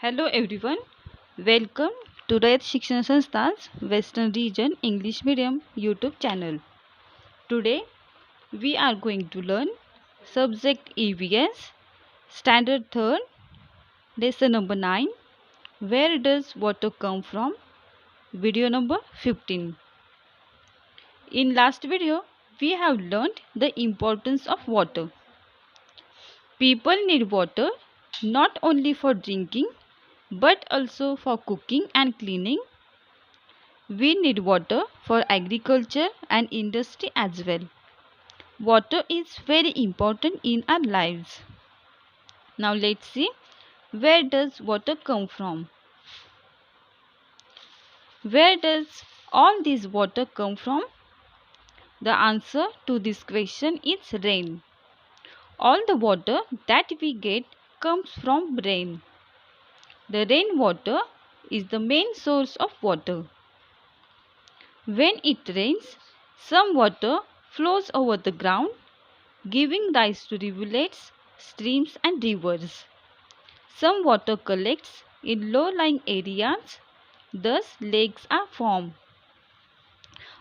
Hello everyone, welcome to Rayat Shikshan Sansthan's Western Region English Medium YouTube channel. Today we are going to learn subject EVS, Standard 3rd, lesson number 9, Where does water come from? Video number 15. In last video, we have learned the importance of water. People need water not only for drinking but also for cooking and cleaning. We need water for agriculture and industry as well. Water is very important in our lives. Now let's see, where does water come from? Where does all this water come from? The answer to this question is rain. All the water that we get comes from rain. The rainwater is the main source of water. When it rains, some water flows over the ground, giving rise to rivulets, streams and rivers. Some water collects in low-lying areas, thus lakes are formed.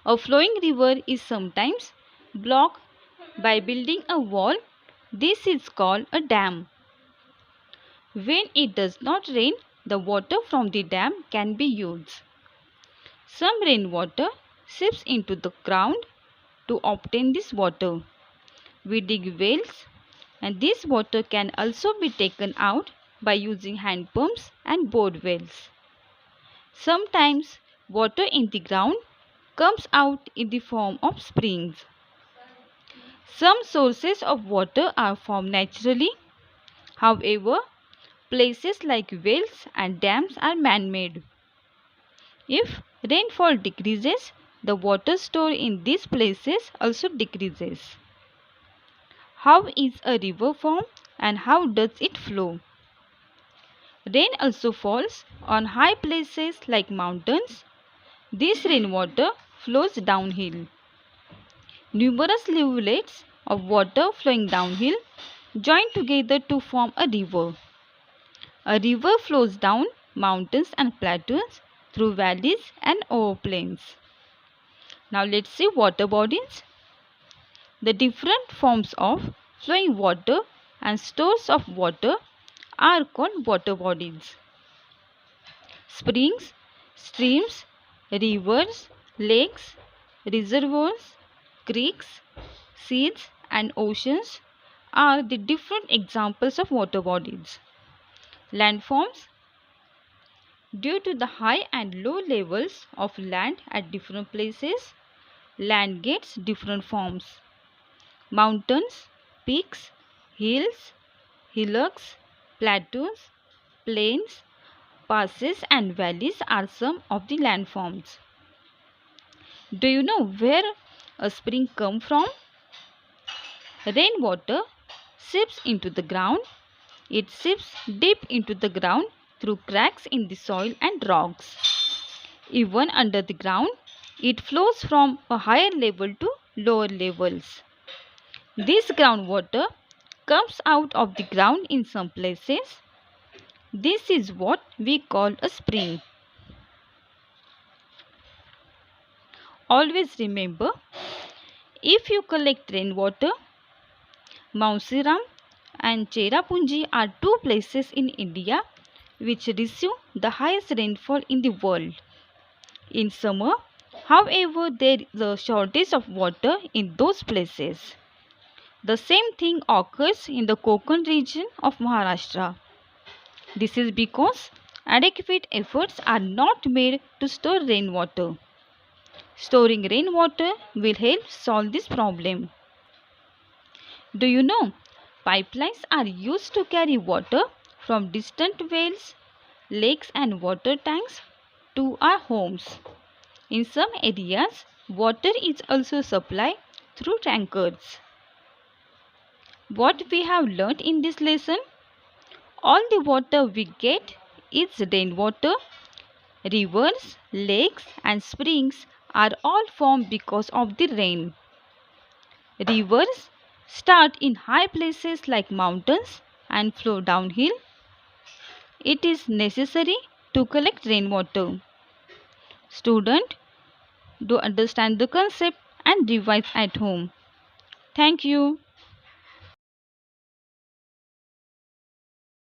A flowing river is sometimes blocked by building a wall. This is called a dam. When it does not rain, the water from the dam can be used. Some rainwater seeps into the ground. To obtain this water, we dig wells, and this water can also be taken out by using hand pumps and bore wells. Sometimes water in the ground comes out in the form of springs. Some sources of water are formed naturally. However, places like wells and dams are man-made. If rainfall decreases, the water stored in these places also decreases. How is a river formed and how does it flow? Rain also falls on high places like mountains. This rainwater flows downhill. Numerous rivulets of water flowing downhill join together to form a river. A river flows down mountains and plateaus through valleys and over plains. Now let's see water bodies. The different forms of flowing water and stores of water are called water bodies. Springs, streams, rivers, lakes, reservoirs, creeks, seas and oceans are the different examples of water bodies. Landforms. Due to the high and low levels of land at different places, land gets different forms. Mountains, peaks, hills, hillocks, plateaus, plains, passes and valleys are some of the landforms. Do you know where a spring comes from? Rainwater seeps into the ground. It seeps deep into the ground through cracks in the soil and rocks. Even under the ground, it flows from a higher level to lower levels. This groundwater comes out of the ground in some places. This is what we call a spring. Always remember, if you collect rainwater, Mausiram and Cherrapunji are two places in India which receive the highest rainfall in the world. In summer, however, there is a shortage of water in those places. The same thing occurs in the Konkan region of Maharashtra. This is because adequate efforts are not made to store rainwater. Storing rainwater will help solve this problem. Do you know, pipelines are used to carry water from distant wells, lakes and water tanks to our homes. In some areas, water is also supplied through tankers. What we have learnt in this lesson? All the water we get is rainwater. Rivers, lakes and springs are all formed because of the rain. Rivers start in high places like mountains and flow downhill. it is necessary to collect rainwater. Student, do understand the concept and revise at home. Thank you.